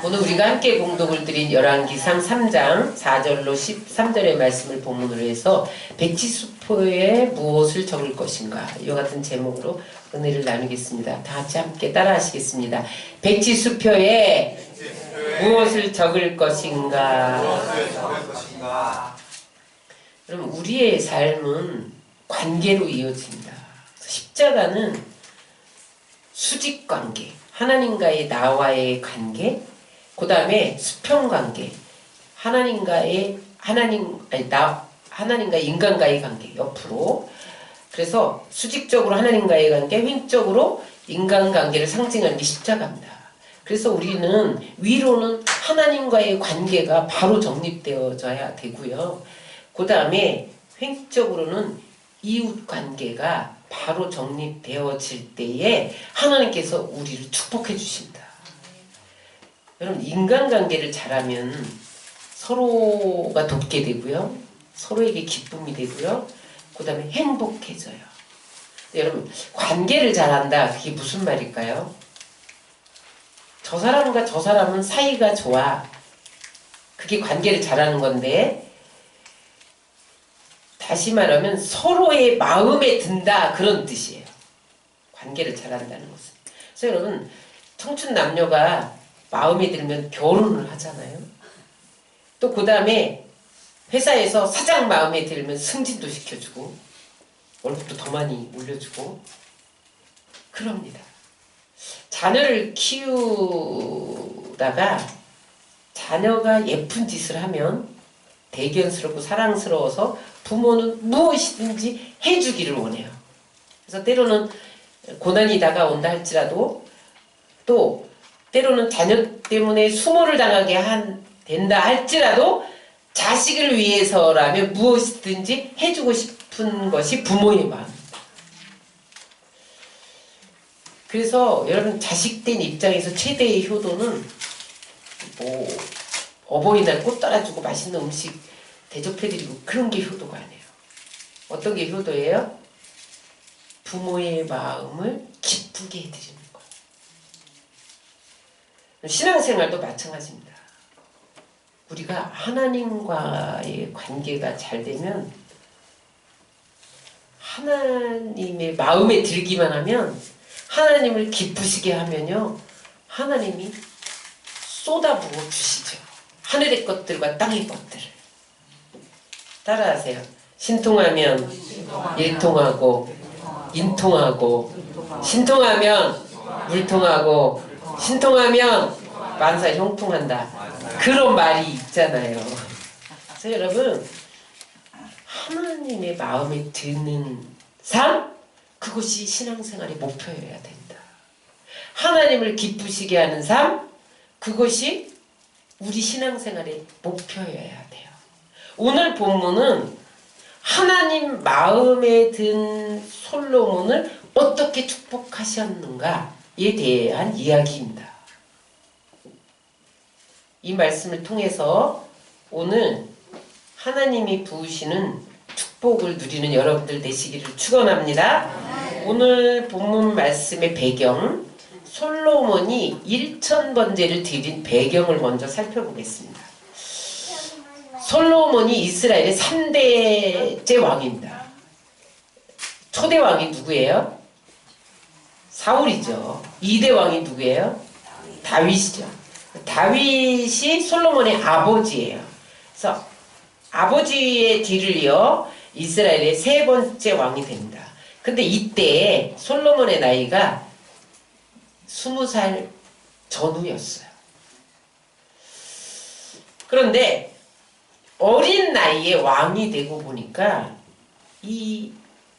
오늘 우리가 함께 공독을 드린 열왕기상 3장 4절로 13절의 말씀을 본문으로 해서 백지수표에 무엇을 적을 것인가 이와 같은 제목으로 은혜를 나누겠습니다. 다 같이 함께 따라 하시겠습니다. 백지수표에 무엇을 적을 것인가. 그럼 우리의 삶은 관계로 이어집니다. 십자가는 수직관계, 하나님과의 나와의 관계, 그 다음에 수평관계, 하나님과의 인간과의 관계 옆으로. 그래서 수직적으로 하나님과의 관계, 횡적으로 인간관계를 상징하는 게 십자가입니다. 그래서 우리는 위로는 하나님과의 관계가 바로 정립되어져야 되고요. 그 다음에 횡적으로는 이웃관계가 바로 정립되어질 때에 하나님께서 우리를 축복해 주십니다. 여러분, 인간관계를 잘하면 서로가 돕게 되고요. 서로에게 기쁨이 되고요. 그 다음에 행복해져요. 여러분, 관계를 잘한다. 그게 무슨 말일까요? 저 사람과 저 사람은 사이가 좋아. 그게 관계를 잘하는 건데, 다시 말하면 서로의 마음에 든다. 그런 뜻이에요. 관계를 잘한다는 것은. 그래서 여러분, 청춘 남녀가 마음에 들면 결혼을 하잖아요. 또 그 다음에 회사에서 사장 마음에 들면 승진도 시켜주고 월급도 더 많이 올려주고 그럽니다. 자녀를 키우다가 자녀가 예쁜 짓을 하면 대견스럽고 사랑스러워서 부모는 무엇이든지 해주기를 원해요. 그래서 때로는 고난이 다가온다 할지라도 또 때로는 자녀 때문에 수모를 당하게 된다 할지라도 자식을 위해서라면 무엇이든지 해주고 싶은 것이 부모의 마음입니다. 그래서 여러분, 자식된 입장에서 최대의 효도는 어버이날 꽃 따라주고 맛있는 음식 대접해드리고 그런 게 효도가 아니에요. 어떤 게 효도예요? 부모의 마음을 기쁘게 해드리는 거예요. 신앙생활도 마찬가지입니다. 우리가 하나님과의 관계가 잘 되면 하나님의 마음에 들기만 하면 하나님을 기쁘시게 하면요, 하나님이 쏟아부어 주시죠. 하늘의 것들과 땅의 것들을. 따라하세요. 신통하면 일통하고 인통하고 신통하면 물통하고 신통하면 만사 형통한다. 그런 말이 있잖아요. 그래서 여러분, 하나님의 마음에 드는 삶, 그것이 신앙생활의 목표여야 된다. 하나님을 기쁘시게 하는 삶, 그것이 우리 신앙생활의 목표여야 돼요. 오늘 본문은 하나님 마음에 든 솔로몬을 어떻게 축복하셨는가에 대한 이야기입니다. 이 말씀을 통해서 오늘 하나님이 부으시는 축복을 누리는 여러분들 되시기를 축원합니다. 오늘 본문 말씀의 배경, 솔로몬이 1000번제를 드린 배경을 먼저 살펴보겠습니다. 솔로몬이 이스라엘의 3대째 왕입니다. 초대 왕이 누구예요? 사울이죠. 2대 왕이 누구예요? 다윗이죠. 다윗이 솔로몬의 아버지예요. 그래서 아버지의 뒤를 이어 이스라엘의 3번째 왕이 됩니다. 근데 이때 솔로몬의 나이가 20살 전후였어요. 그런데 어린 나이에 왕이 되고 보니까 이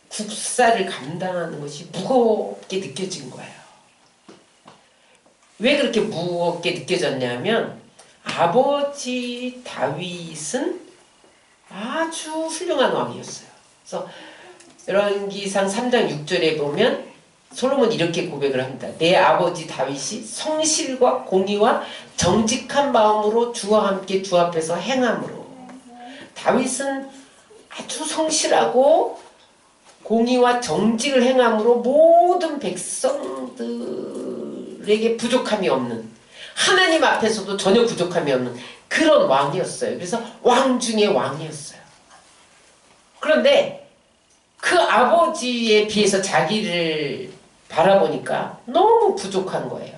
국사를 감당하는 것이 무겁게 느껴진 거예요. 왜 그렇게 무겁게 느껴졌냐면 아버지 다윗은 아주 훌륭한 왕이었어요. 그래서 열왕기상 3장 6절에 보면 솔로몬이 이렇게 고백을 합니다. 내 아버지 다윗이 성실과 공의와 정직한 마음으로 주와 함께 주 앞에서 행함으로. 다윗은 아주 성실하고 공의와 정직을 행함으로 모든 백성들에게 부족함이 없는 하나님 앞에서도 전혀 부족함이 없는 그런 왕이었어요. 그래서 왕 중에 왕이었어요. 그런데 그 아버지에 비해서 자기를 바라보니까 너무 부족한 거예요.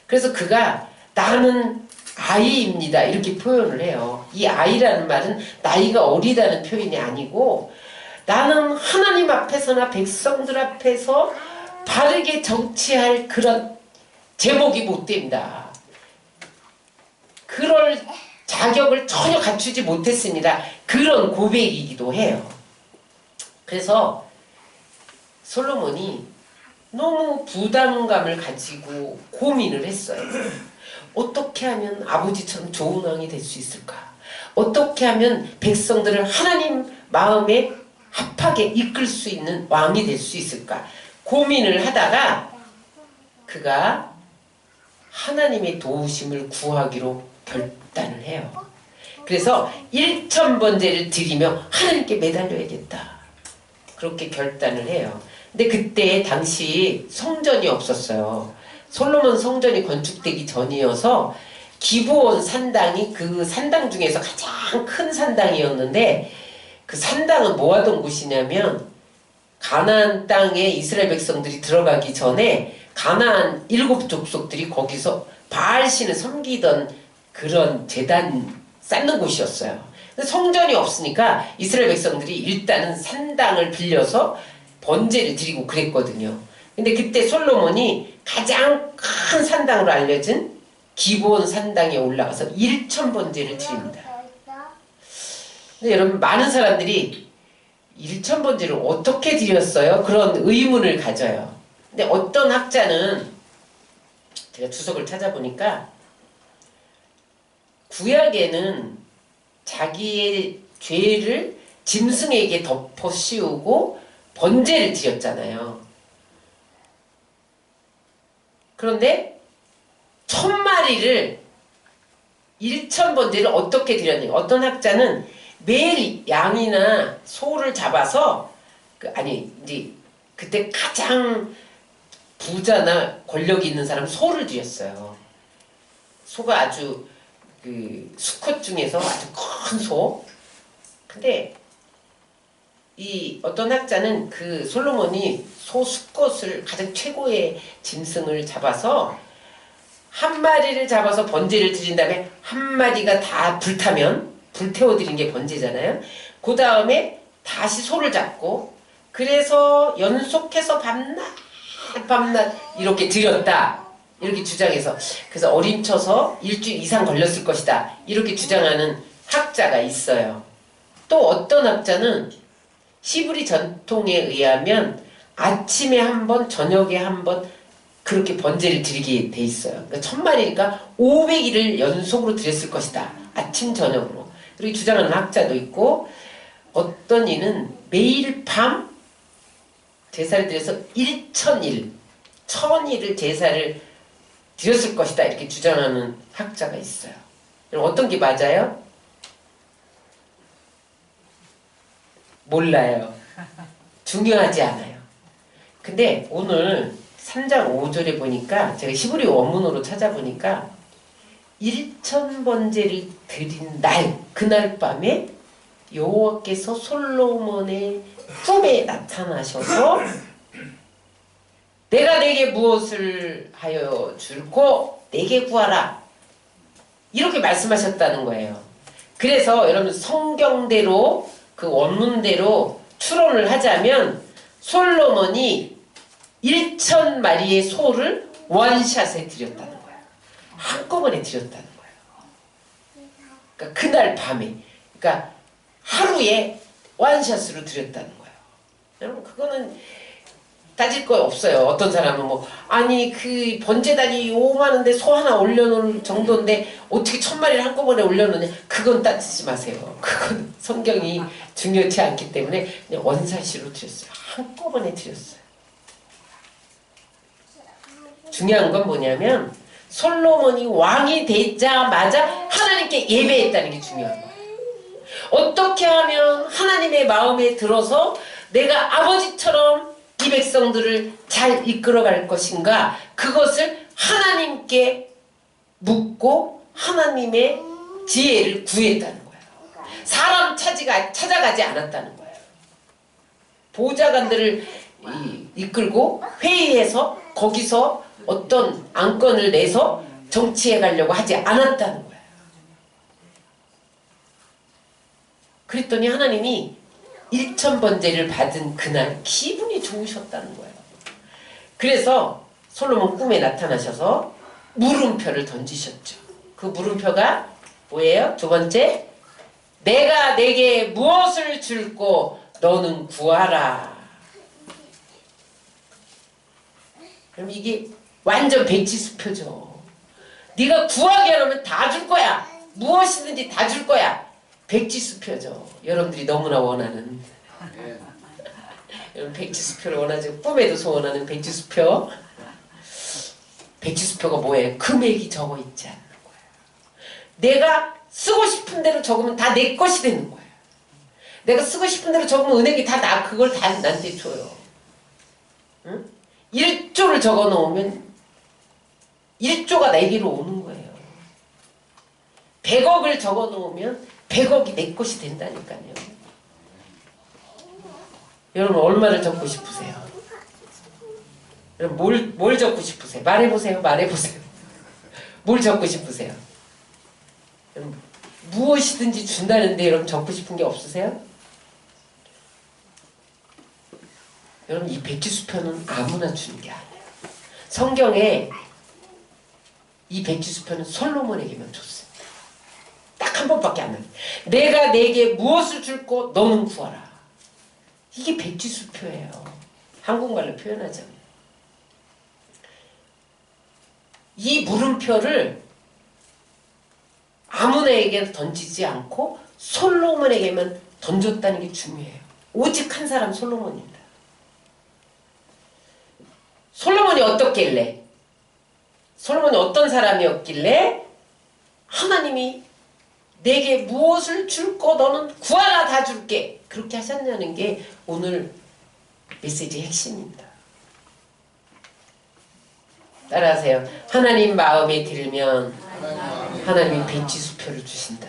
그래서 그가 나는 아이입니다 이렇게 표현을 해요. 이 아이라는 말은 나이가 어리다는 표현이 아니고 나는 하나님 앞에서나 백성들 앞에서 바르게 정치할 그런 제목이 못 된다. 그럴 자격을 전혀 갖추지 못했습니다. 그런 고백이기도 해요. 그래서 솔로몬이 너무 부담감을 가지고 고민을 했어요. 어떻게 하면 아버지처럼 좋은 왕이 될 수 있을까? 어떻게 하면 백성들을 하나님 마음에 합하게 이끌 수 있는 왕이 될 수 있을까? 고민을 하다가 그가 하나님의 도우심을 구하기로 결단을 해요. 그래서 1000번제를 드리며 하나님께 매달려야겠다. 그렇게 결단을 해요. 근데 그때 당시 성전이 없었어요. 솔로몬 성전이 건축되기 전이어서 기브온 산당이 그 산당 중에서 가장 큰 산당이었는데 그 산당은 뭐 하던 곳이냐면 가나안 땅에 이스라엘 백성들이 들어가기 전에 가나안 7 족속들이 거기서 바알신을 섬기던 그런 제단 쌓는 곳이었어요. 근데 성전이 없으니까 이스라엘 백성들이 일단은 산당을 빌려서 번제를 드리고 그랬거든요. 근데 그때 솔로몬이 가장 큰 산당으로 알려진 기브온 산당에 올라가서 1000번제를 드립니다. 근데 여러분 많은 사람들이 1000번제를 어떻게 드렸어요? 그런 의문을 가져요. 근데 어떤 학자는 제가 주석을 찾아보니까 구약에는 자기의 죄를 짐승에게 덮어 씌우고 번제를 드렸잖아요. 그런데 1000마리를 1000번제를 어떻게 드렸는지 어떤 학자는 매일 양이나 소를 잡아서 이제 그때 가장 부자나 권력이 있는 사람은 소를 드렸어요. 소가 아주 수컷 중에서 아주 큰 소. 근데 이 어떤 학자는 그 솔로몬이 소 수컷을 가장 최고의 짐승을 잡아서 한 마리를 잡아서 번제를 드린 다음에 한 마리가 다 불타면 불태워드린 게 번제잖아요. 그 다음에 다시 소를 잡고 그래서 연속해서 밤낮 이렇게 드렸다. 이렇게 주장해서 그래서 어림쳐서 일주일 이상 걸렸을 것이다. 이렇게 주장하는 학자가 있어요. 또 어떤 학자는 히브리 전통에 의하면 아침에 한 번, 저녁에 한 번 그렇게 번제를 드리게 돼 있어요. 그러니까 1000마리니까 500일을 연속으로 드렸을 것이다. 아침, 저녁으로. 이렇게 주장하는 학자도 있고 어떤 이는 매일 밤 제사를 드려서 1000일, 1000일을 제사를 드렸을 것이다. 이렇게 주장하는 학자가 있어요. 그럼 어떤 게 맞아요? 몰라요. 중요하지 않아요. 근데 오늘 3장 5절에 보니까 제가 히브리 원문으로 찾아보니까 1000번제를 드린 날, 그날 밤에 여호와께서 솔로몬의 꿈에 나타나셔서 내가 내게 무엇을 하여 줄고 내게 구하라 이렇게 말씀하셨다는 거예요. 그래서 여러분 성경대로 그 원문대로 추론을 하자면 솔로몬이 1000마리의 소를 원샷에 드렸다는 거예요. 한꺼번에 드렸다는 거예요. 그러니까 그날 밤에 그러니까 하루에 원샷으로 드렸다는 거예요. 여러분 그거는 따질 거 없어요. 어떤 사람은 아니 그 번제단이 5만원데 소 하나 올려놓을 정도인데 어떻게 1000마리를 한꺼번에 올려놓냐. 그건 따지지 마세요. 그건 성경이 중요치 않기 때문에 그냥 원샷으로 드렸어요. 한꺼번에 드렸어요. 중요한 건 뭐냐면 솔로몬이 왕이 되자마자 하나님께 예배했다는 게 중요한 거예요. 어떻게 하면 하나님의 마음에 들어서 내가 아버지처럼 이 백성들을 잘 이끌어갈 것인가, 그것을 하나님께 묻고 하나님의 지혜를 구했다는 거예요. 사람 찾아가지 않았다는 거예요. 보좌관들을 이끌고 회의해서 거기서 어떤 안건을 내서 정치해 가려고 하지 않았다는 거예요. 그랬더니 하나님이 1,000번제를 받은 그날 기분이 좋으셨다는 거예요. 그래서 솔로몬 꿈에 나타나셔서 물음표를 던지셨죠. 그 물음표가 뭐예요? 두 번째, 내가 내게 무엇을 줄고 너는 구하라. 그럼 이게 완전 백지수표죠. 네가 구하게 하면 다 줄 거야. 무엇이든지 다 줄 거야. 백지수표죠. 여러분들이 너무나 원하는. 여러분 백지수표를 원하죠. 꿈에도 소원하는 백지수표. 백지수표가 뭐예요? 금액이 적어 있지 않는 거예요. 내가 쓰고 싶은 대로 적으면 다 내 것이 되는 거예요. 내가 쓰고 싶은 대로 적으면 은행이 다 그걸 다 나한테 줘요. 응? 1조를 적어 놓으면 1조가 내게로 오는 거예요. 100억을 적어 놓으면 100억이 내 것이 된다니까요. 여러분 얼마를 적고 싶으세요? 여러분 뭘 적고 싶으세요? 말해보세요. 말해보세요. 뭘 적고 싶으세요? 여러분 무엇이든지 준다는데 여러분 적고 싶은 게 없으세요? 여러분 이 백지수표는 아무나 주는 게 아니에요. 성경에 이 백지수표는 솔로몬에게만 줬습니다. 딱 한 번밖에 안 나요. 내가 내게 무엇을 줄고 너는 구하라. 이게 백지수표예요. 한국말로 표현하자면. 이 물음표를 아무나에게 던지지 않고 솔로몬에게만 던졌다는 게 중요해요. 오직 한 사람 솔로몬입니다. 솔로몬이 어떻길래? 솔로몬이 어떤 사람이었길래 하나님이 내게 무엇을 줄거 너는 구하라 다 줄게 그렇게 하셨냐는 게 오늘 메시지의 핵심입니다. 따라하세요. 하나님 마음에 들면 하나님이 백지수표를 주신다.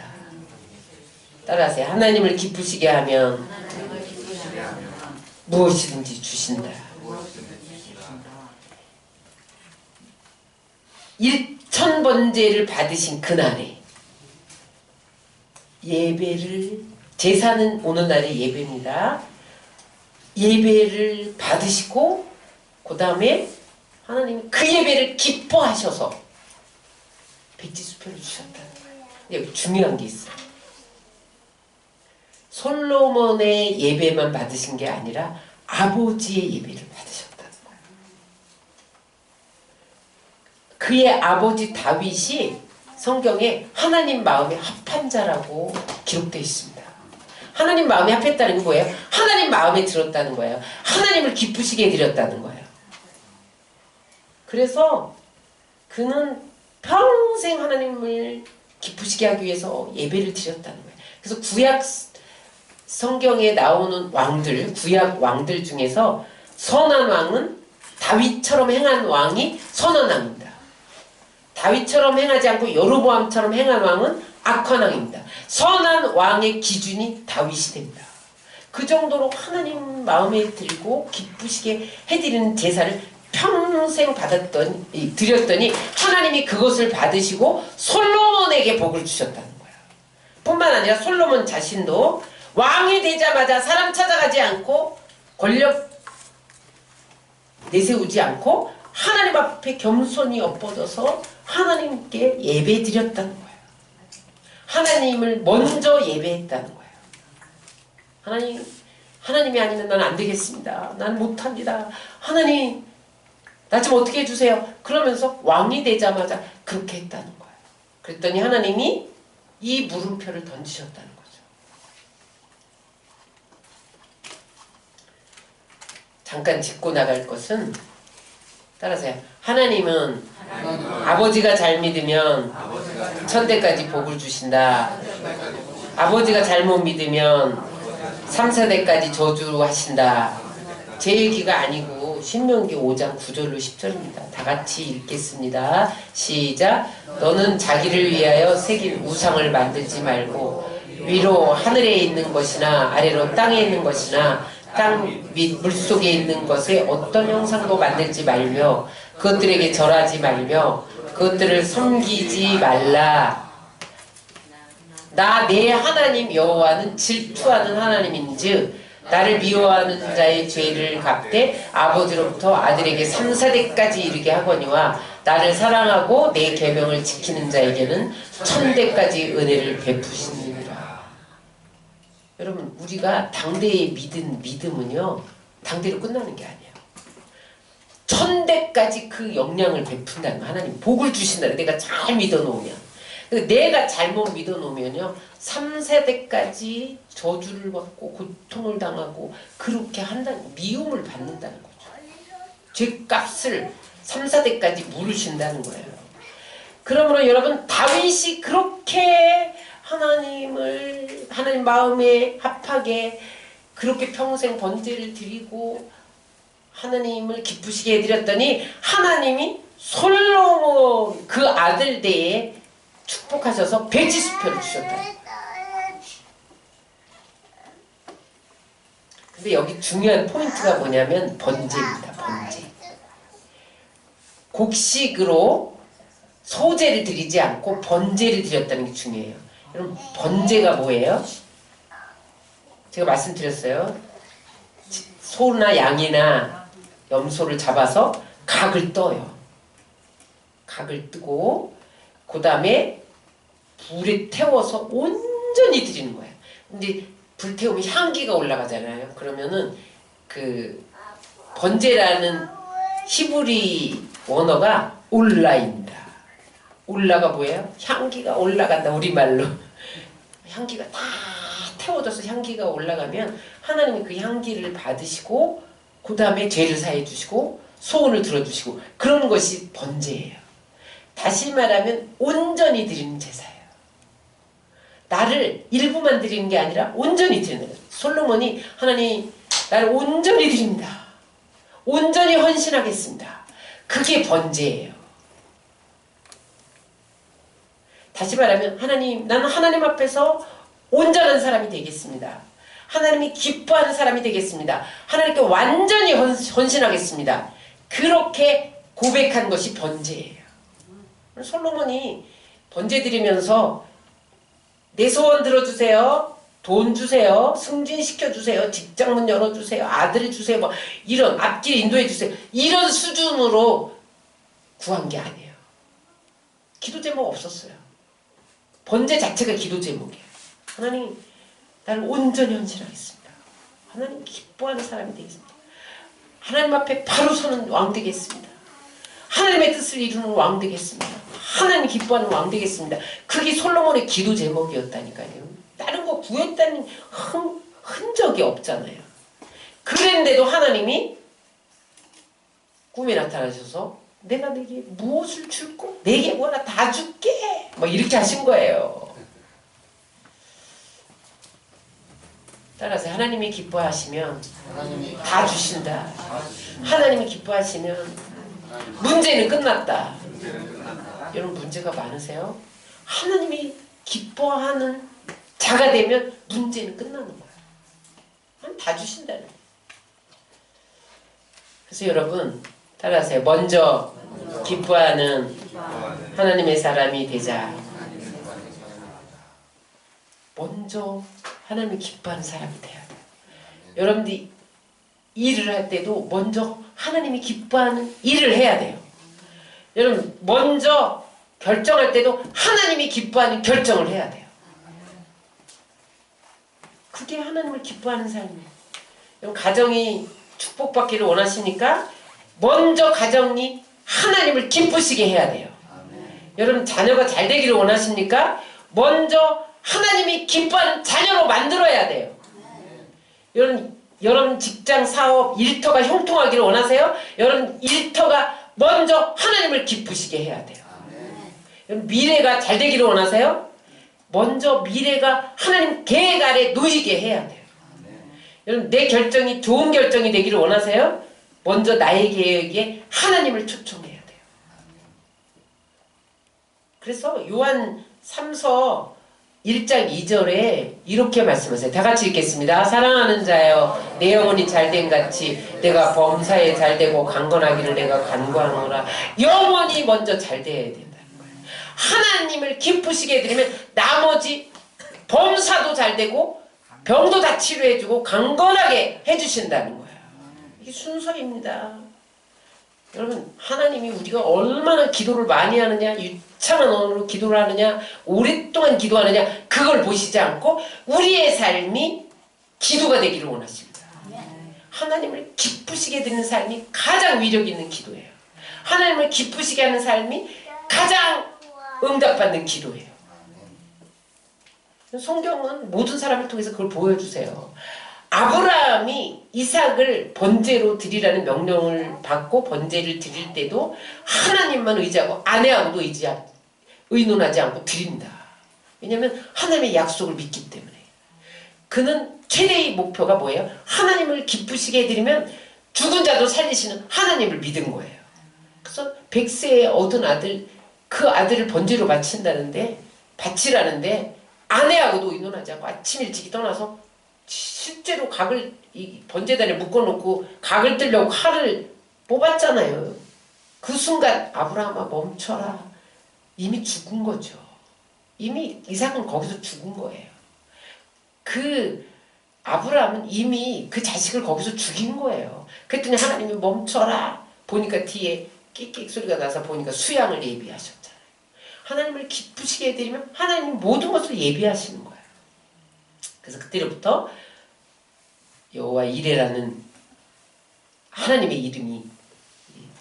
따라하세요. 하나님을 기쁘시게 하면 무엇이든지 주신다. 1,000번제를 받으신 그날에 예배를, 제사는 오늘날의 예배입니다. 예배를 받으시고 그 다음에 하나님이 그 예배를 기뻐하셔서 백지수표를 주셨다는 거예요. 근데 중요한 게 있어요. 솔로몬의 예배만 받으신 게 아니라 아버지의 예배를 받으셨다는 거예요. 그의 아버지 다윗이 성경에 하나님 마음에 합한 자라고 기록되어 있습니다. 하나님 마음에 합했다는 게 뭐예요? 하나님 마음에 들었다는 거예요. 하나님을 기쁘시게 드렸다는 거예요. 그래서 그는 평생 하나님을 기쁘시게 하기 위해서 예배를 드렸다는 거예요. 그래서 구약 성경에 나오는 왕들, 구약 왕들 중에서 선한 왕은 다윗처럼 행한 왕이 선한 왕입니다. 다윗처럼 행하지 않고 여로보암처럼 행한 왕은 악한 왕입니다. 선한 왕의 기준이 다윗이 됩니다. 그 정도로 하나님 마음에 들고 기쁘시게 해드리는 제사를 평생 드렸더니 하나님이 그것을 받으시고 솔로몬에게 복을 주셨다는 거예요. 뿐만 아니라 솔로몬 자신도 왕이 되자마자 사람 찾아가지 않고 권력 내세우지 않고 하나님 앞에 겸손히 엎어져서 하나님께 예배 드렸다는 거예요. 하나님을 먼저 예배했다는 거예요. 하나님이 아니면 난 안 되겠습니다. 난 못합니다. 하나님 나 좀 어떻게 해주세요. 그러면서 왕이 되자마자 그렇게 했다는 거예요. 그랬더니 하나님이 이 물음표를 던지셨다는 거죠. 잠깐 짚고 나갈 것은 따라서요. 하나님은 아버지가 잘 믿으면 천대까지 복을 주신다. 아버지가 잘못 믿으면 3, 4대까지 저주하신다. 제 얘기가 아니고 신명기 5장 9절로 10절입니다. 다 같이 읽겠습니다. 시작. 너는 자기를 위하여 새긴 우상을 만들지 말고 위로 하늘에 있는 것이나 아래로 땅에 있는 것이나 땅 및 물속에 있는 것에 어떤 형상도 만들지 말며 그것들에게 절하지 말며 그것들을 섬기지 말라. 나 내 하나님 여호와는 질투하는 하나님인즉 나를 미워하는 자의 죄를 갚되 아버지로부터 아들에게 3, 4대까지 이르게 하거니와 나를 사랑하고 내 계명을 지키는 자에게는 1000대까지 은혜를 베푸시니라. 여러분, 우리가 당대에 믿은 믿음은요, 당대로 끝나는 게 아니에요. 1000대까지 그 영향을 베푼다는 거. 하나님 복을 주신다. 내가 잘 믿어놓으면. 내가 잘못 믿어놓으면요 3, 4대까지 저주를 받고 고통을 당하고 그렇게 한다는, 미움을 받는다는 거죠. 죄값을 3, 4대까지 물으신다는 거예요. 그러므로 여러분, 다윗이 그렇게 하나님 마음에 합하게 그렇게 평생 번제를 드리고 하나님을 기쁘시게 해드렸더니 하나님이 솔로몬 그 아들 대에 축복하셔서 백지수표를 주셨다. 근데 여기 중요한 포인트가 뭐냐면 번제입니다. 번제. 곡식으로 소제를 드리지 않고 번제를 드렸다는 게 중요해요. 여러분, 번제가 뭐예요? 제가 말씀드렸어요. 소나 양이나 염소를 잡아서 각을 떠요. 각을 뜨고 그 다음에 불에 태워서 온전히 드리는 거예요. 근데 불 태우면 향기가 올라가잖아요. 그러면은 그 번제라는 히브리 원어가 올라입니다. 올라가 뭐예요? 향기가 올라간다. 우리말로. 향기가 다 태워져서 향기가 올라가면 하나님이 그 향기를 받으시고 그 다음에 죄를 사해 주시고 소원을 들어주시고 그런 것이 번제예요. 다시 말하면 온전히 드리는 제사예요. 나를 일부만 드리는 게 아니라 온전히 드리는 거예요. 솔로몬이 하나님 나를 온전히 드립니다. 온전히 헌신하겠습니다. 그게 번제예요. 다시 말하면 하나님, 나는 하나님 앞에서 온전한 사람이 되겠습니다. 하나님이 기뻐하는 사람이 되겠습니다. 하나님께 완전히 헌신하겠습니다. 그렇게 고백한 것이 번제예요. 솔로몬이 번제 드리면서 내 소원 들어주세요. 돈 주세요. 승진시켜주세요. 직장문 열어주세요. 아들을 주세요. 뭐 이런 앞길 인도해주세요. 이런 수준으로 구한 게 아니에요. 기도 제목 없었어요. 번제 자체가 기도 제목이에요. 하나님, 나를 온전히 헌신하겠습니다. 하나님 기뻐하는 사람이 되겠습니다. 하나님 앞에 바로 서는 왕 되겠습니다. 하나님의 뜻을 이루는 왕 되겠습니다. 하나님 기뻐하는 왕 되겠습니다. 그게 솔로몬의 기도 제목이었다니까요. 다른 거 구했다는 흔적이 없잖아요. 그랬는데도 하나님이 꿈에 나타나셔서 내가 내게 무엇을 줄고 내게 뭐나 다 줄게 뭐 이렇게 하신 거예요. 따라서 하나님이 기뻐하시면 다 주신다. 하나님이 기뻐하시면 문제는 끝났다. 여러분, 문제가 많으세요? 하나님이 기뻐하는 자가 되면 문제는 끝나는 거예요. 하나님 다 주신다는 거예요. 그래서 여러분 따라하세요. 먼저 기뻐하는 하나님의 사람이 되자. 먼저 하나님이 기뻐하는 사람이 돼야 돼요. 여러분들이 일을 할 때도 먼저 하나님이 기뻐하는 일을 해야 돼요. 여러분, 먼저 결정할 때도 하나님이 기뻐하는 결정을 해야 돼요. 그게 하나님을 기뻐하는 삶이에요. 여러분, 가정이 축복받기를 원하시니까 먼저 가정이 하나님을 기쁘시게 해야 돼요. 여러분, 자녀가 잘 되기를 원하십니까? 먼저 하나님이 기뻐하는 자녀로 만들어야 돼요. 여러분 직장, 사업, 일터가 형통하기를 원하세요? 여러분 일터가 먼저 하나님을 기쁘시게 해야 돼요. 여러분 미래가 잘 되기를 원하세요? 먼저 미래가 하나님 계획 아래 놓이게 해야 돼요. 여러분 내 결정이 좋은 결정이 되기를 원하세요? 먼저 나의 계획에 하나님을 초청해야 돼요. 그래서 요한 3서 1장 2절에 이렇게 말씀하세요. 다 같이 읽겠습니다. 사랑하는 자여 내 영혼이 잘된 같이 내가 범사에 잘되고 강건하기를 내가 간구하노라. 영혼이 먼저 잘돼야 된다는 거예요. 하나님을 기쁘시게 해드리면 나머지 범사도 잘되고 병도 다 치료해주고 강건하게 해주신다는 거예요. 이게 순서입니다. 여러분 하나님이 우리가 얼마나 기도를 많이 하느냐, 유창한 언어로 기도를 하느냐, 오랫동안 기도하느냐 그걸 보시지 않고 우리의 삶이 기도가 되기를 원하십니다. 하나님을 기쁘시게 드리는 삶이 가장 위력 있는 기도예요. 하나님을 기쁘시게 하는 삶이 가장 응답받는 기도예요. 성경은 모든 사람을 통해서 그걸 보여주세요. 아브라함이 이삭을 번제로 드리라는 명령을 받고 번제를 드릴 때도 하나님만 의지하고 아내하고도 의논하지 않고 드립니다. 왜냐하면 하나님의 약속을 믿기 때문에. 그는 최대의 목표가 뭐예요? 하나님을 기쁘시게 해드리면 죽은 자도 살리시는 하나님을 믿은 거예요. 그래서 100세에 얻은 아들, 그 아들을 번제로 바치라는데 아내하고도 의논하지 않고 아침 일찍이 떠나서 실제로 각을 이 번제단에 묶어놓고 각을 뜨려고 칼을 뽑았잖아요. 그 순간 아브라함아 멈춰라. 이미 죽은 거죠. 이미 이삭은 거기서 죽은 거예요. 그 아브라함은 이미 그 자식을 거기서 죽인 거예요. 그랬더니 하나님이 멈춰라. 보니까 뒤에 끽끽 소리가 나서 보니까 수양을 예비하셨잖아요. 하나님을 기쁘시게 해드리면 하나님이 모든 것을 예비하시는 거예요. 그래서 그때로부터 여호와 이레라는 하나님의 이름이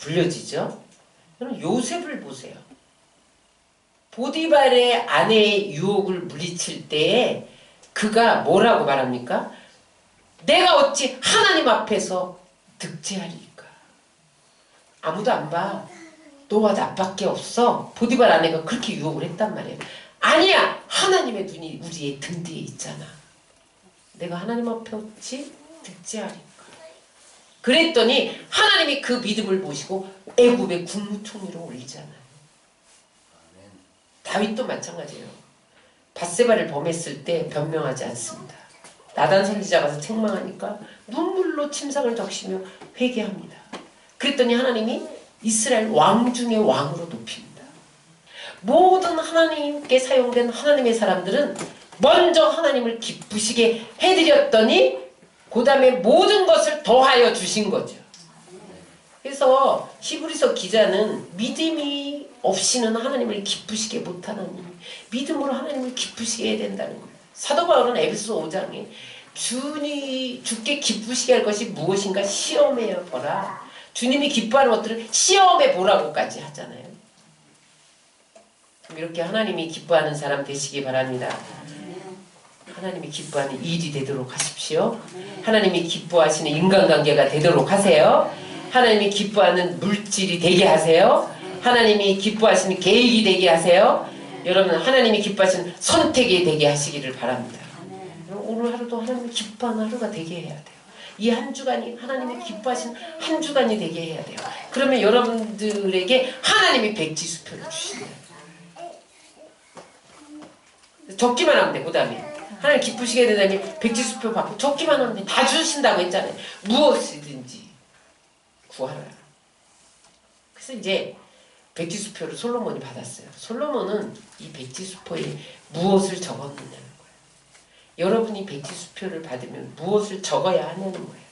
불려지죠. 여러분 요셉을 보세요. 보디발의 아내의 유혹을 물리칠 때에 그가 뭐라고 말합니까? 내가 어찌 하나님 앞에서 득제하리까? 아무도 안 봐. 너와 나밖에 없어. 보디발 아내가 그렇게 유혹을 했단 말이에요. 아니야. 하나님의 눈이 우리의 등 뒤에 있잖아. 내가 하나님 앞에 어찌 득제하리까? 그랬더니 하나님이 그 믿음을 보시고 애굽의 국무총리로 올리잖아요. 다윗도 마찬가지예요. 밧세바를 범했을 때 변명하지 않습니다. 나단 선지자가 가서 책망하니까 눈물로 침상을 적시며 회개합니다. 그랬더니 하나님이 이스라엘 왕 중의 왕으로 높입니다. 모든 하나님께 사용된 하나님의 사람들은 먼저 하나님을 기쁘시게 해드렸더니 그 다음에 모든 것을 더하여 주신 거죠. 그래서 히브리서 기자는 믿음이 없이는 하나님을 기쁘시게 못하나니 믿음으로 하나님을 기쁘시게 해야 된다는 거예요. 사도 바울은 에베소 5장에 주께 기쁘시게 할 것이 무엇인가 시험해 보라. 주님이 기뻐하는 것들을 시험해 보라고까지 하잖아요. 이렇게 하나님이 기뻐하는 사람 되시기 바랍니다. 하나님이 기뻐하는 일이 되도록 하십시오. 하나님이 기뻐하시는 인간관계가 되도록 하세요. 하나님이 기뻐하는 물질이 되게 하세요. 하나님이 기뻐하시는 계획이 되게 하세요. 여러분 하나님이 기뻐하시는 선택이 되게 하시기를 바랍니다. 오늘 하루도 하나님이 기뻐하는 하루가 되게 해야 돼요. 이 한 주간이 하나님이 기뻐하시는 한 주간이 되게 해야 돼요. 그러면 여러분들에게 하나님이 백지수표를 주신다. 적기만 하면 돼. 그 다음에 하나님 기쁘시게 되다니 백지수표 받고 적기만 하면 돼. 다 주신다고 했잖아요. 무엇이든지 구하라. 그래서 이제 백지수표를 솔로몬이 받았어요. 솔로몬은 이 백지수표에 무엇을 적었느냐는 거예요. 여러분이 백지수표를 받으면 무엇을 적어야 하냐는 거예요.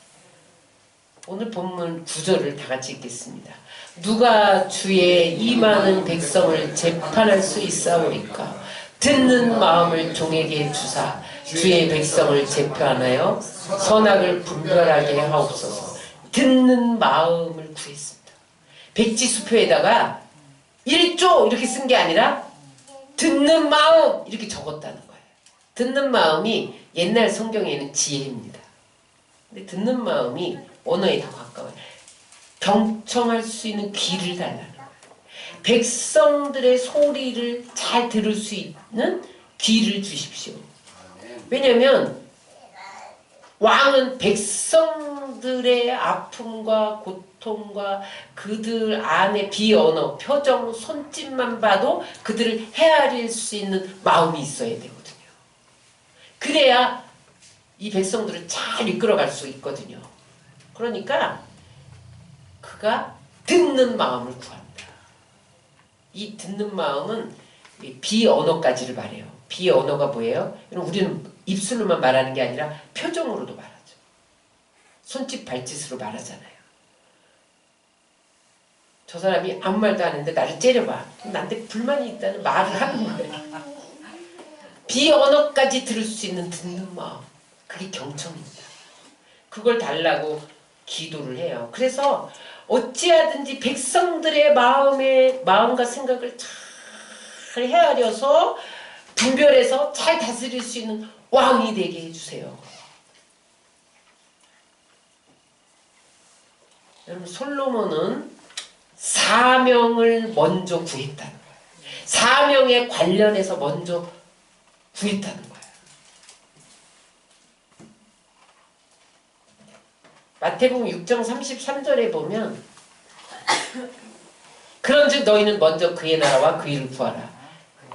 오늘 본문 9절을 다 같이 읽겠습니다. 누가 주의 이 많은 백성을 재판할 수 있사오리까? 듣는 마음을 종에게 주사 주의 백성을 재표하나요? 선악을 분별하게 하옵소서. 듣는 마음을 구했습니다. 백지수표에다가 1조 이렇게 쓴 게 아니라 듣는 마음 이렇게 적었다는 거예요. 듣는 마음이 옛날 성경에는 지혜입니다. 근데 듣는 마음이 언어에 더 가까워요. 경청할 수 있는 귀를 달라는 거예요. 백성들의 소리를 잘 들을 수 있는 귀를 주십시오. 왜냐하면 왕은 백성들의 아픔과 고통과 그들 안에 비언어, 표정, 손짓만 봐도 그들을 헤아릴 수 있는 마음이 있어야 되거든요. 그래야 이 백성들을 잘 이끌어갈 수 있거든요. 그러니까 그가 듣는 마음을 구한다. 이 듣는 마음은 비언어까지를 말해요. 비언어가 뭐예요? 우리는 입술로만 말하는 게 아니라 표정으로도 말하죠. 손짓 발짓으로 말하잖아요. 저 사람이 아무 말도 안 했는데 나를 째려봐. 나한테 불만이 있다는 말을 하는 거예요. 비언어까지 들을 수 있는 듣는 마음. 그게 경청입니다. 그걸 달라고 기도를 해요. 그래서 어찌하든지 백성들의 마음과 생각을 잘 헤아려서 분별해서 잘 다스릴 수 있는 왕이 되게 해주세요. 여러분, 솔로몬은 사명을 먼저 구했다는 거예요. 사명에 관련해서 먼저 구했다는 거예요. 마태복음 6장 33절에 보면 그런즉 너희는 먼저 그의 나라와 그 일을 구하라.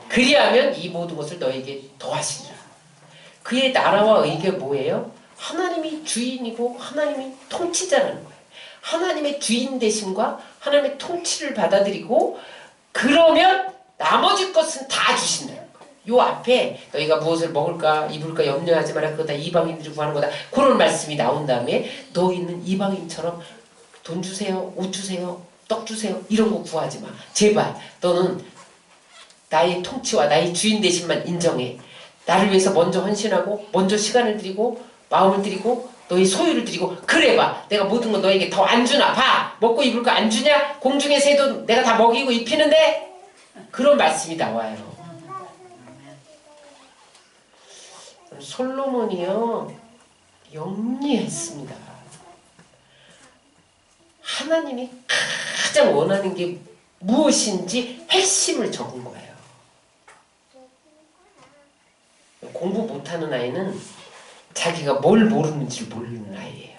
그리하면 이 모든 것을 너에게 더하시리라. 그의 나라와 의가 뭐예요? 하나님이 주인이고 하나님이 통치자라는 거예요. 하나님의 주인 되심과 하나님의 통치를 받아들이고 그러면 나머지 것은 다 주신다는 거예요. 요 앞에 너희가 무엇을 먹을까 입을까 염려하지 마라. 그거 다 이방인들이 구하는 거다. 그런 말씀이 나온 다음에 너희는 이방인처럼 돈 주세요, 옷 주세요, 떡 주세요 이런 거 구하지 마. 제발 너는 나의 통치와 나의 주인 되심만 인정해. 나를 위해서 먼저 헌신하고 먼저 시간을 드리고 마음을 드리고 너의 소유를 드리고 그래봐. 내가 모든 거 너에게 더 안 주나 봐. 먹고 입을 거 안 주냐? 공중의 새도 내가 다 먹이고 입히는데? 그런 말씀이 나와요. 솔로몬이요 영리했습니다. 하나님이 가장 원하는 게 무엇인지 핵심을 적은 거예요. 공부 못하는 아이는 자기가 뭘 모르는지 모르는 아이예요.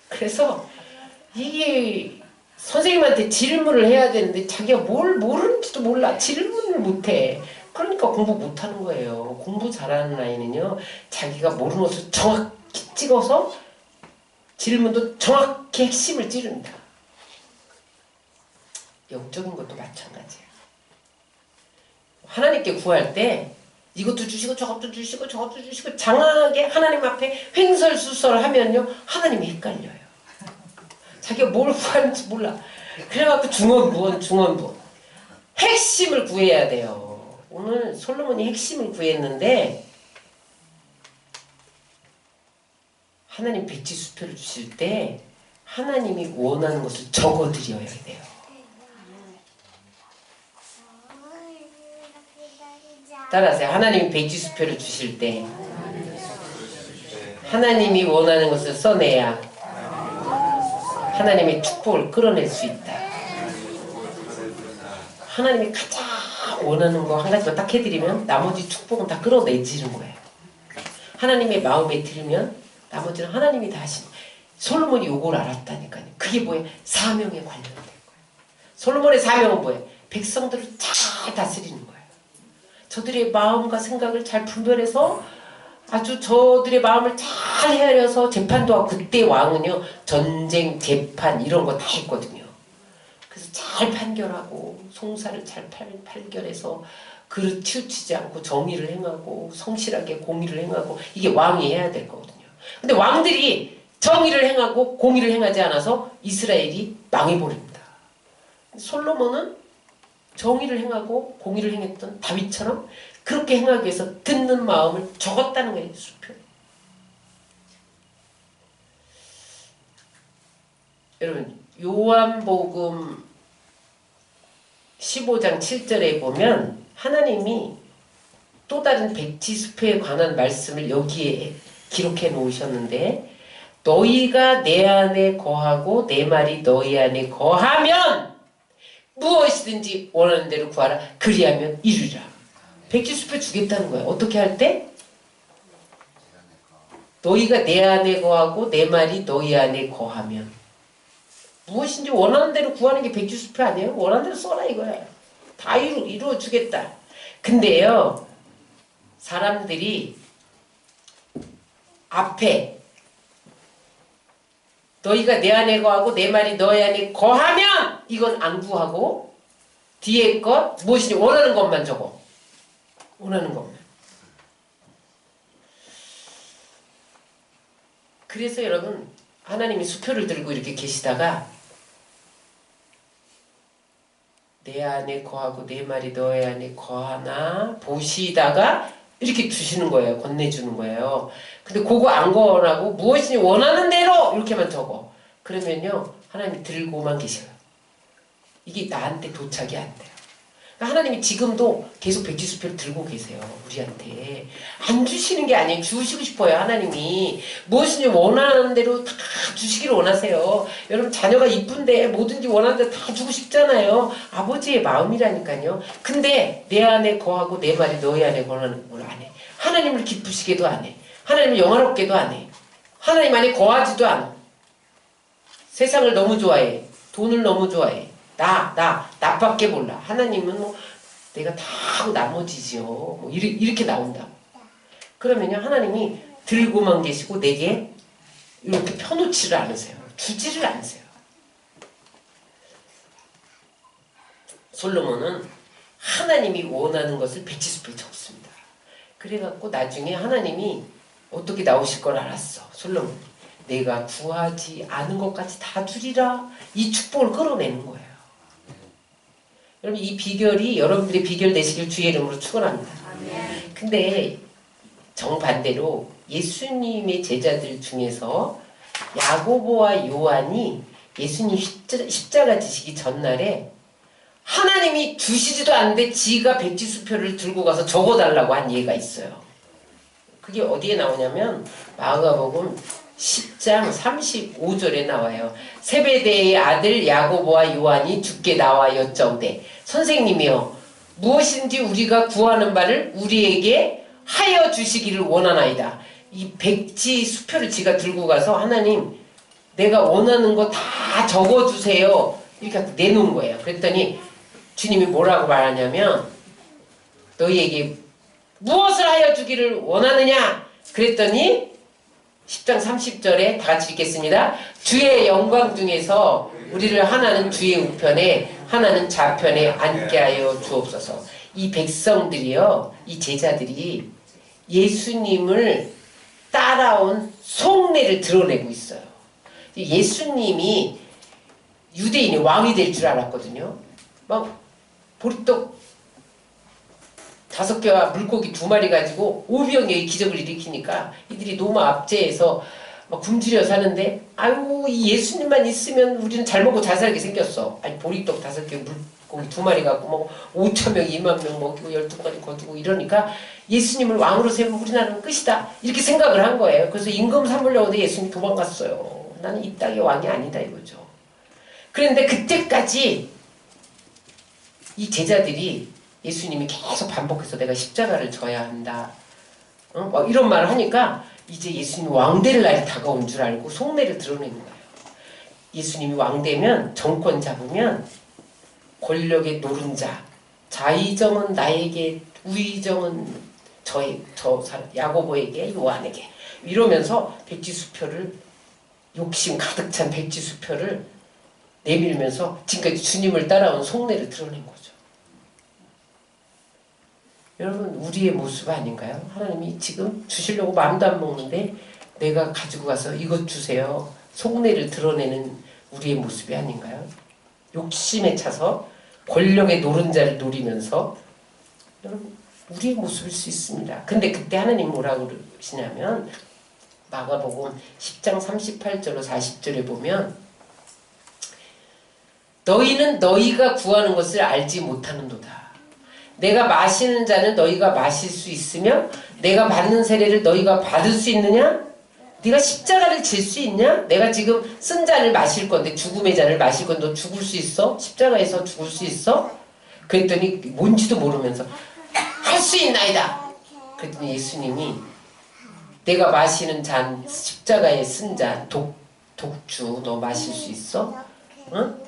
그래서 이게 선생님한테 질문을 해야 되는데 자기가 뭘 모르는지도 몰라. 질문을 못해. 그러니까 공부 못하는 거예요. 공부 잘하는 아이는요 자기가 모르는 것을 정확히 찍어서 질문도 정확히 핵심을 찌른다. 영적인 것도 마찬가지예요. 하나님께 구할 때 이것도 주시고 저것도 주시고 저것도 주시고 장황하게 하나님 앞에 횡설수설하면요 하나님이 헷갈려요. 자기가 뭘 구하는지 몰라. 그래갖고 중언부언 핵심을 구해야 돼요. 오늘 솔로몬이 핵심을 구했는데 하나님 백지수표를 주실 때 하나님이 원하는 것을 적어드려야 돼요. 따라하세요. 하나님이 백지수표를 주실 때 하나님이 원하는 것을 써내야 하나님의 축복을 끌어낼 수 있다. 하나님이 가장 원하는 거 한 가지만 딱 해드리면 나머지 축복은 다 끌어내지는 거예요. 하나님의 마음에 들면 나머지는 하나님이 다 하시는 거예요. 솔로몬이 요걸 알았다니까요. 그게 뭐예요? 사명에 관련된 거예요. 솔로몬의 사명은 뭐예요? 백성들을 잘 다스리는 거예요. 저들의 마음과 생각을 잘 분별해서 아주 저들의 마음을 잘 헤아려서 재판도 하고 그때 왕은요 전쟁, 재판 이런 거 다 했거든요. 그래서 잘 판결하고 송사를 잘 판결해서 그릇 치우치지 않고 정의를 행하고 성실하게 공의를 행하고 이게 왕이 해야 될 거거든요. 근데 왕들이 정의를 행하고 공의를 행하지 않아서 이스라엘이 망해버립니다. 솔로몬은 정의를 행하고 공의를 행했던 다윗처럼 그렇게 행하기 위해서 듣는 마음을 적었다는 거예요. 수표. 여러분 요한복음 15장 7절에 보면 하나님이 또 다른 백지수표에 관한 말씀을 여기에 기록해 놓으셨는데 너희가 내 안에 거하고 내 말이 너희 안에 거하면 무엇이든지 원하는 대로 구하라. 그리하면 이루리라. 백지수표 주겠다는 거예요. 어떻게 할 때? 너희가 내 안에 거하고 내 말이 너희 안에 거하면. 무엇인지 원하는 대로 구하는 게 백지수표 아니에요? 원하는 대로 써라 이거야. 다 이루어주겠다. 근데요, 사람들이 앞에 너희가 내 안에 거하고 내 말이 너희 안에 거하면 이건 안 구하고 뒤에 것 무엇인지 원하는 것만 적어. 원하는 것만. 그래서 여러분 하나님이 수표를 들고 이렇게 계시다가 내 안에 거하고 내 말이 너의 안에 거하나 보시다가 이렇게 주시는 거예요. 건네주는 거예요. 근데 그거 안 거하고 무엇인지 원하는 대로 이렇게만 적어. 그러면요 하나님이 들고만 계셔요. 이게 나한테 도착이 안 돼요. 그러니까 하나님이 지금도 계속 백지수표를 들고 계세요. 우리한테. 안 주시는 게 아니에요. 주시고 싶어요. 하나님이. 무엇인지 원하는 대로 다 주시기를 원하세요. 여러분 자녀가 이쁜데 뭐든지 원하는 대로 다 주고 싶잖아요. 아버지의 마음이라니까요. 근데 내 안에 거하고 내 말이 너희 안에 거하는 걸 안 해. 하나님을 기쁘시게도 안 해. 하나님을 영화롭게도 안 해. 하나님 안에 거하지도 않아. 세상을 너무 좋아해. 돈을 너무 좋아해. 나밖에 몰라. 하나님은 뭐 내가 다 하고 나머지지요. 뭐 이렇게 나온다고. 그러면요 하나님이 들고만 계시고 내게 이렇게 펴놓지를 않으세요. 주지를 않으세요. 솔로몬은 하나님이 원하는 것을 백지수표에 적습니다. 그래갖고 나중에 하나님이 어떻게 나오실 걸 알았어. 솔로몬이. 내가 구하지 않은 것까지 다 주리라. 이 축복을 끌어내는 거예요. 여러분 이 비결이 여러분들의 비결 되시길 주의 이름으로 축원합니다. 근데 정반대로 예수님의 제자들 중에서 야고보와 요한이 예수님 십자가 지시기 전날에 하나님이 주시지도 않는데 지가 백지수표를 들고 가서 적어달라고 한 예가 있어요. 그게 어디에 나오냐면 마가복음 10장 35절에 나와요. 세베대의 아들 야고보와 요한이 주께 나와 여쭤오되 선생님이여 무엇인지 우리가 구하는 바를 우리에게 하여 주시기를 원하나이다. 이 백지 수표를 지가 들고 가서 하나님 내가 원하는 거 다 적어주세요. 이렇게 내놓은 거예요. 그랬더니 주님이 뭐라고 말하냐면 너희에게 무엇을 하여 주기를 원하느냐? 그랬더니 10장 30절에 다 같이 읽겠습니다. 주의 영광 중에서 우리를 하나는 주의 우편에 하나는 좌편에 앉게 하여 주옵소서. 이 백성들이요, 이 제자들이 예수님을 따라온 속내를 드러내고 있어요. 예수님이 유대인의 왕이 될 줄 알았거든요. 막 보리떡 5개와 물고기 2마리 가지고 5병의 기적을 일으키니까 이들이 너무 압제해서 막 굶주려 사는데 아유 이 예수님만 있으면 우리는 잘 먹고 잘 살게 생겼어. 아니 보리떡 5개 물고기 2마리 갖고 뭐 5,000명 2만 명 먹이고 12가지 거두고 이러니까 예수님을 왕으로 세우면 우리나라는 끝이다 이렇게 생각을 한 거예요. 그래서 임금 삼으려고 하는데 예수님이 도망갔어요. 나는 이 땅의 왕이 아니다 이거죠. 그런데 그때까지 이 제자들이 예수님이 계속 반복해서 내가 십자가를 져야 한다. 막 이런 말을 하니까 이제 예수님이 왕될 날이 다가온 줄 알고 속내를 드러내는 거예요. 예수님이 왕되면 정권 잡으면 권력의 노른자, 자의정은 나에게, 우의정은 야고보에게, 요한에게 이러면서 백지수표를 욕심 가득 찬 백지수표를 내밀면서 지금까지 주님을 따라온 속내를 드러낸 거죠. 여러분 우리의 모습 아닌가요? 하나님이 지금 주시려고 마음도 안 먹는데 내가 가지고 가서 이것 주세요. 속내를 드러내는 우리의 모습이 아닌가요? 욕심에 차서 권력의 노른자를 노리면서 여러분 우리의 모습일 수 있습니다. 근데 그때 하나님 뭐라고 그러시냐면 마가복음 10장 38절로 40절에 보면 너희는 너희가 구하는 것을 알지 못하는도다. 내가 마시는 잔은 너희가 마실 수 있으며 내가 받는 세례를 너희가 받을 수 있느냐? 네가 십자가를 질 수 있냐? 내가 지금 쓴 잔을 마실 건데 죽음의 잔을 마실 건데 너 죽을 수 있어? 십자가에서 죽을 수 있어? 그랬더니 뭔지도 모르면서 할 수 있나이다. 그랬더니 예수님이 내가 마시는 잔, 십자가에 쓴 잔, 독주 너 마실 수 있어? 응?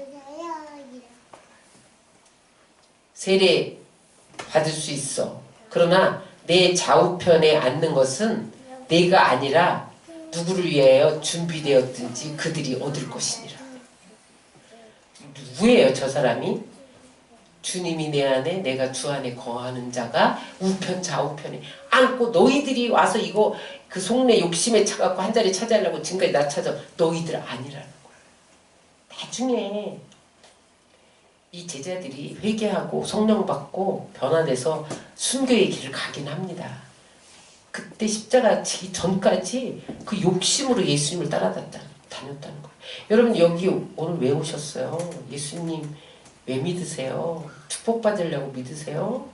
세례 받을 수 있어. 그러나 내 좌우편에 앉는 것은 내가 아니라 누구를 위하여 준비되었든지 그들이 얻을 것이니라. 누구예요 저 사람이? 주님이 내 안에 내가 주 안에 거하는 자가 우편 좌우편에 앉고 너희들이 와서 이거 그 속내 욕심에 차갖고 한 자리 차지하려고 지금까지 나 찾아 너희들 아니라는 거야. 나중에 이 제자들이 회개하고 성령 받고 변화돼서 순교의 길을 가긴 합니다. 그때 십자가 지기 전까지 그 욕심으로 예수님을 다녔다는 거예요. 여러분 여기 오늘 왜 오셨어요? 예수님 왜 믿으세요? 축복받으려고 믿으세요?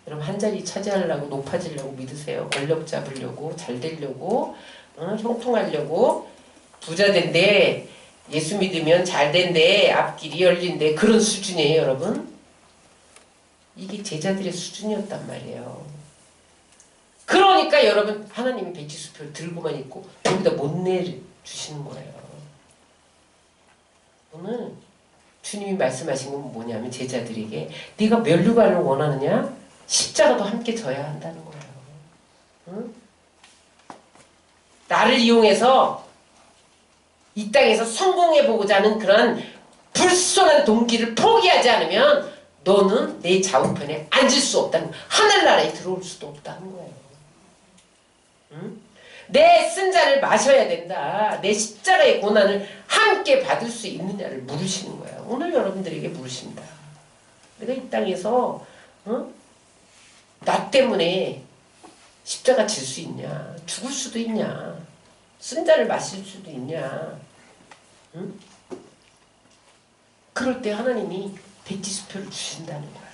여러분 한 자리 차지하려고 높아지려고 믿으세요? 권력 잡으려고 잘 되려고 형통하려고 부자 된대 예수 믿으면 잘 된대 앞길이 열린대 그런 수준이에요 여러분? 이게 제자들의 수준이었단 말이에요. 그러니까 여러분 하나님이 백지수표를 들고만 있고 여기다 못 내주시는 거예요. 오늘 주님이 말씀하신 건 뭐냐면 제자들에게 네가 면류관을 원하느냐? 십자가도 함께 져야 한다는 거예요. 응? 나를 이용해서 이 땅에서 성공해보고자 하는 그런 불순한 동기를 포기하지 않으면 너는 내 좌우편에 앉을 수 없다는 거예요. 하늘나라에 들어올 수도 없다는 거예요. 응? 내 쓴 잔을 마셔야 된다. 내 십자가의 고난을 함께 받을 수 있느냐를 물으시는 거예요. 오늘 여러분들에게 물으십니다. 내가 이 땅에서 나 때문에 십자가 질 수 있냐? 죽을 수도 있냐? 쓴 잔을 마실 수도 있냐? 응? 그럴 때 하나님이 백지수표를 주신다는 거예요.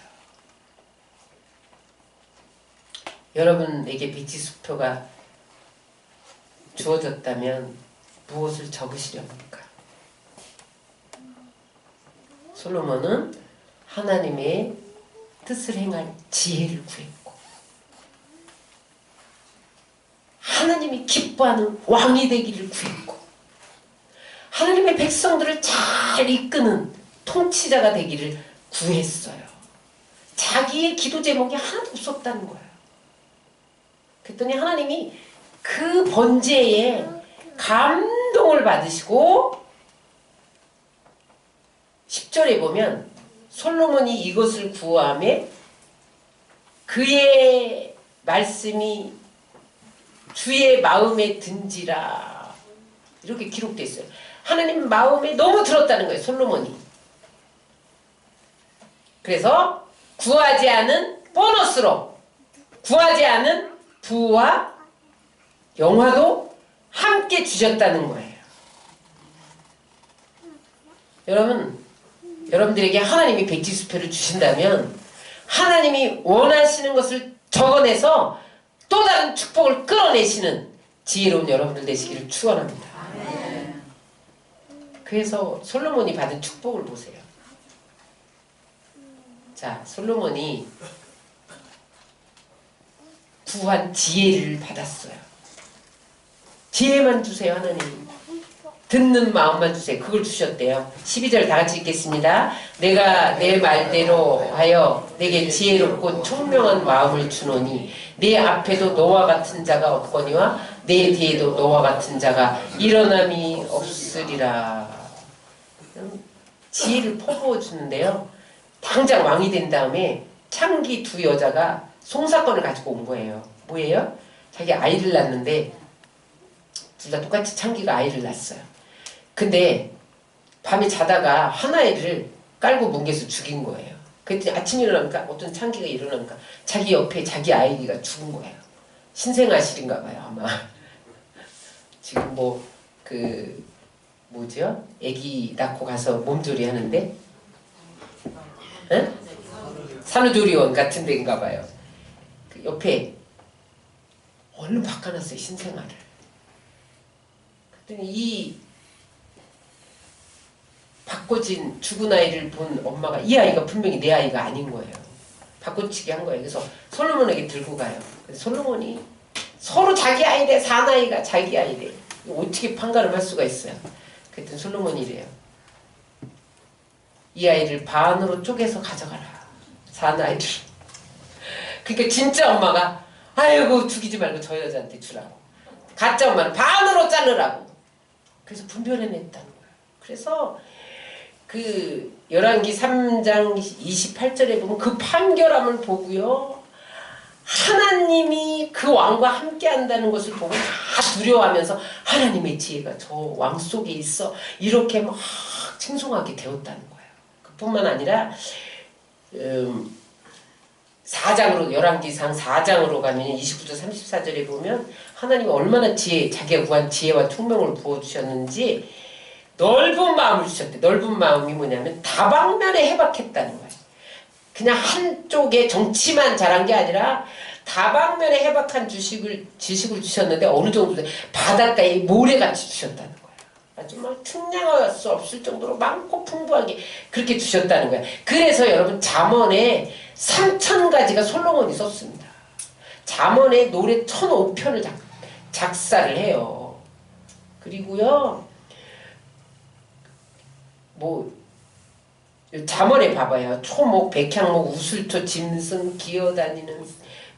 여러분에게 백지수표가 주어졌다면 무엇을 적으시렵니까? 솔로몬은 하나님의 뜻을 행할 지혜를 구했고 하나님이 기뻐하는 왕이 되기를 구했고 하나님의 백성들을 잘 이끄는 통치자가 되기를 구했어요. 자기의 기도 제목이 하나도 없었다는 거예요. 그랬더니 하나님이 그 번제에 감동을 받으시고 10절에 보면 솔로몬이 이것을 구하매 그의 말씀이 주의 마음에 든지라 이렇게 기록되어 있어요. 하나님 마음에 너무 들었다는 거예요. 솔로몬이. 그래서 구하지 않은 보너스로 구하지 않은 부와 영화도 함께 주셨다는 거예요. 여러분들에게 하나님이 백지수표를 주신다면 하나님이 원하시는 것을 적어내서 또 다른 축복을 끌어내시는 지혜로운 여러분들 되시기를 축원합니다. 그래서 솔로몬이 받은 축복을 보세요. 자, 솔로몬이 구한 지혜를 받았어요. 지혜만 주세요. 하나님. 듣는 마음만 주세요. 그걸 주셨대요. 12절 다 같이 읽겠습니다. 내가 내 말대로 하여 내게 지혜롭고 총명한 마음을 주노니 내 앞에도 너와 같은 자가 없거니와 내 뒤에도 너와 같은 자가 일어남이 없으리라. 지혜를 퍼부어 주는데요. 당장 왕이 된 다음에 창기 두 여자가 송사건을 가지고 온 거예요. 뭐예요? 자기 아이를 낳는데 둘 다 똑같이 창기가 아이를 낳았어요. 근데 밤에 자다가 하나애를 깔고 뭉개서 죽인 거예요. 그랬더니 아침 일어나니까 어떤 창기가 일어나니까 자기 옆에 자기 아이가 죽은 거예요. 신생아실인가 봐요 아마. 지금 뭐죠? 애기 낳고 가서 몸조리 하는데 응? 산후조리원 같은 데인가 봐요. 그 옆에 얼른 바꿔놨어요. 신생아를. 그랬더니 이 바꿔진 죽은 아이를 본 엄마가 이 아이가 분명히 내 아이가 아닌 거예요. 바꿔치기 한 거예요. 그래서 솔로몬에게 들고 가요. 그래서 솔로몬이 서로 자기 아이래. 사나이가 자기 아이래. 어떻게 판가름할 수가 있어요. 그랬더니 솔로몬이 이래요. 이 아이를 반으로 쪼개서 가져가라. 사나이를. 그러니까 진짜 엄마가 아이고 죽이지 말고 저 여자한테 주라고. 가짜 엄마는 반으로 자르라고. 그래서 분별해냈다는 거예요. 그래서 그 열왕기 3장 28절에 보면 그 판결함을 보고요. 하나님이 그 왕과 함께 한다는 것을 보고 다 두려워하면서 하나님의 지혜가 저 왕 속에 있어. 이렇게 막 칭송하게 되었다는 거예요. 그뿐만 아니라 4장으로 열왕기상 4장으로 가면 29절 34절에 보면 하나님이 얼마나 자기가 구한 지혜와 총명을 부어주셨는지 넓은 마음을 주셨대. 넓은 마음이 뭐냐면 다방면에 해박했다는 거예요. 그냥 한쪽에 정치만 잘한 게 아니라 다방면에 해박한 지식을 주셨는데 어느 정도 바닷가에 모래같이 주셨다는 거예요. 아주 막 측량할 수 없을 정도로 많고 풍부하게 그렇게 주셨다는 거예요. 그래서 여러분 잠언에 3,000가지가 솔로몬이 썼습니다. 잠언에 노래 1,005편을 작사를 해요. 그리고요 뭐 잠언에 봐봐요. 초목, 백향목, 우슬초, 짐승, 기어다니는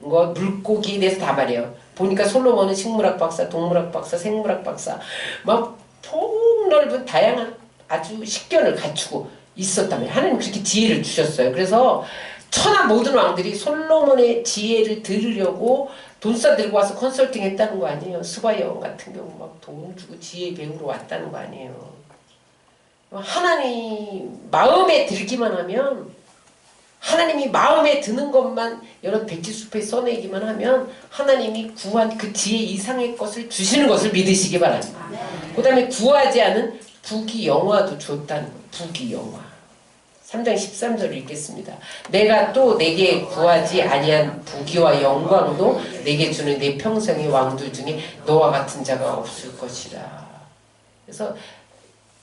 거, 물고기 대해서 다 말해요. 보니까 솔로몬은 식물학 박사, 동물학 박사, 생물학 박사 막 폭넓은 다양한 아주 식견을 갖추고 있었다면 하나님 그렇게 지혜를 주셨어요. 그래서 천하 모든 왕들이 솔로몬의 지혜를 들으려고 돈싸 들고 와서 컨설팅 했다는 거 아니에요. 스바이어 같은 경우 막 돈 주고 지혜 배우러 왔다는 거 아니에요. 하나님 마음에 들기만 하면 하나님이 마음에 드는 것만 여러 백지수표에 써내기만 하면 하나님이 구한 그 지혜 이상의 것을 주시는 것을 믿으시기 바랍니다. 그 다음에 구하지 않은 부귀영화도 줬다는 거예요. 부귀영화 3장 13절을 읽겠습니다. 내가 또 내게 구하지 아니한 부귀와 영광도 내게 주는 내 평생의 왕들 중에 너와 같은 자가 없을 것이라. 그래서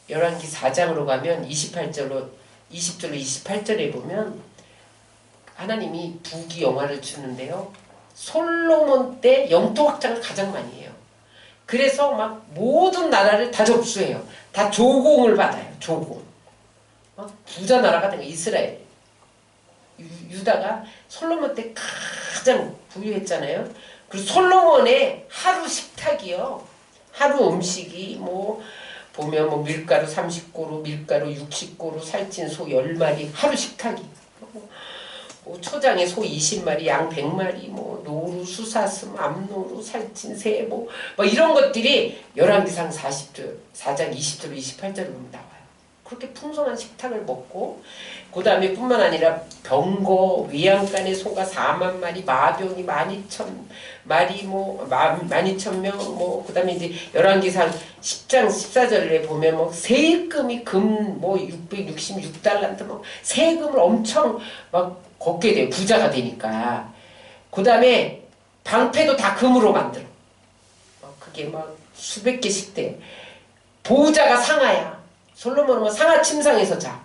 열왕기 4장으로 가면 20절로 28절에 보면 하나님이 부귀영화를 주는데요. 솔로몬 때 영토 확장을 가장 많이 해요. 그래서 막 모든 나라를 다 접수해요. 다 조공을 받아요. 조공. 막 부자 나라가 된 거예요. 이스라엘. 유다가 솔로몬 때 가장 부유했잖아요. 그리고 솔로몬의 하루 식탁이요. 하루 음식이 뭐 보면 뭐 밀가루 30고루, 밀가루 60고루, 살찐 소 10마리, 하루 식탁이. 뭐 초장에 소 20마리, 양 100마리, 뭐 노루, 수사슴, 암노루, 살찐 새, 뭐 이런 것들이 열왕기상 4장 20절, 28절에 보면 나와요. 그렇게 풍성한 식탁을 먹고 그 다음에 뿐만 아니라 병거, 위양간의 소가 4만 마리, 마병이 12,000마리, 뭐 12,000명, 뭐 그 다음에 이제 열왕기상 10장 14절에 보면 뭐 세금이 금 뭐 666달란트 뭐 세금을 엄청 막 걷게 돼요. 부자가 되니까. 그 다음에 방패도 다 금으로 만들어. 그게 막 수백 개씩 돼. 보호자가 상하야. 솔로몬은 뭐 상하 침상에서 자.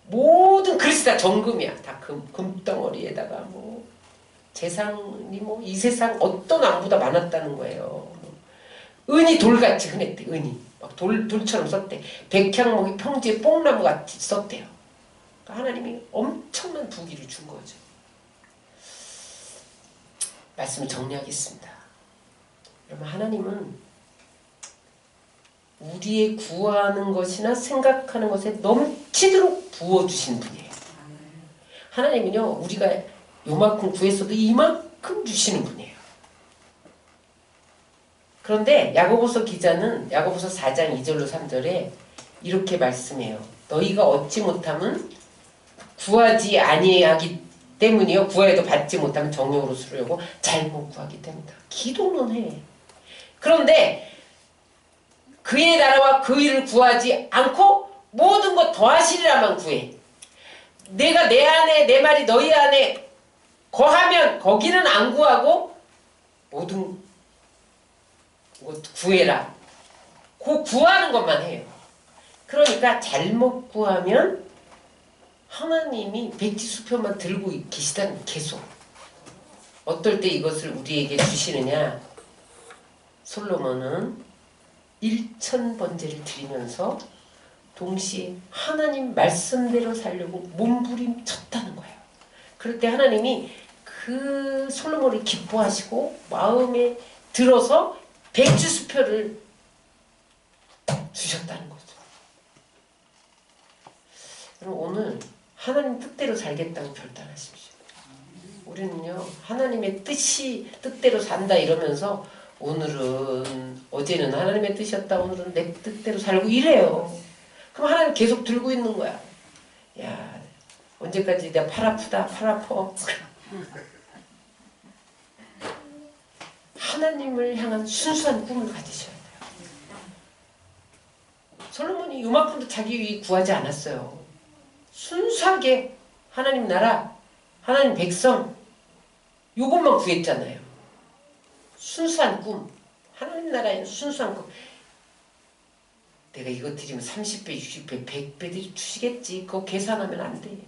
모든 그릇이 다 정금이야. 다 금덩어리에다가 뭐 재상이 뭐 이 세상 어떤 왕보다 많았다는 거예요. 은이 돌같이 흔했대. 은이 막 돌처럼 썼대. 백향목이 평지에 뽕나무같이 썼대요. 그러니까 하나님이 엄청난 부귀를 준 거죠. 말씀을 정리하겠습니다. 여러분 하나님은 우리의 구하는 것이나 생각하는 것에 넘치도록 부어주신 분이에요. 하나님은요 우리가 요만큼 구했어도 이만큼 주시는 분이에요. 그런데 야고보서 기자는 야고보서 4장 2절로 3절에 이렇게 말씀해요. 너희가 얻지 못함은 구하지 아니하기 때문이요. 구하여도 받지 못하면 정욕으로 쓰려고 잘못 구하기 때문이다. 기도는 해. 그런데 그의 나라와 그 일을 구하지 않고 모든 것 더하시리라만 구해. 내가 내 안에 내 말이 너희 안에 거하면 거기는 안 구하고 모든 것 구해라. 그 구하는 것만 해요. 그러니까 잘못 구하면 하나님이 백지수표만 들고 계시다는 계속. 어떨 때 이것을 우리에게 주시느냐? 솔로몬은 1000번제를 드리면서 동시에 하나님 말씀대로 살려고 몸부림쳤다는 거예요. 그럴 때 하나님이 그 솔로몬을 기뻐하시고 마음에 들어서 백지수표를 주셨다는 거죠. 그럼 오늘 하나님 뜻대로 살겠다고 결단하십시오. 우리는요, 하나님의 뜻대로 산다 이러면서 오늘은, 어제는 하나님의 뜻이었다, 오늘은 내 뜻대로 살고 이래요. 그럼 하나님 계속 들고 있는 거야. 야, 언제까지 내가 팔 아프다, 팔 아파. 하나님을 향한 순수한 꿈을 가지셔야 돼요. 솔로몬이 요만큼도 자기 위 구하지 않았어요. 순수하게 하나님 나라, 하나님 백성, 요것만 구했잖아요. 순수한 꿈, 하나님 나라의 순수한 꿈. 내가 이거 드리면 30배, 60배, 100배 주시겠지. 그거 계산하면 안 돼.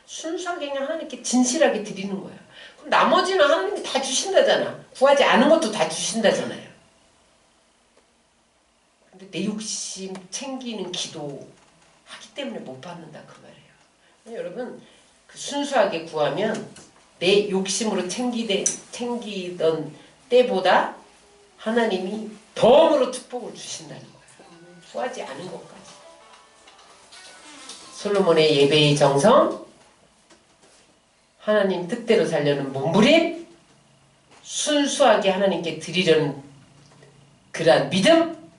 순수하게 그냥 하나님께 진실하게 드리는 거야. 그럼 나머지는 하나님이 다 주신다잖아. 구하지 않은 것도 다 주신다잖아요. 근데 내 욕심 챙기는 기도 하기 때문에 못 받는다 그 말이에요. 여러분, 그 순수하게 구하면 내 욕심으로 챙기던 때보다 하나님이 덤으로 축복을 주신다는 거예요. 구하지 않은 것까지. 솔로몬의 예배의 정성, 하나님 뜻대로 살려는 몸부림, 순수하게 하나님께 드리려는 그러한 믿음,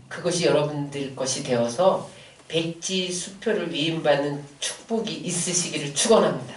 그것이 여러분들 것이 되어서 백지 수표를 위임받는 축복이 있으시기를 축원합니다.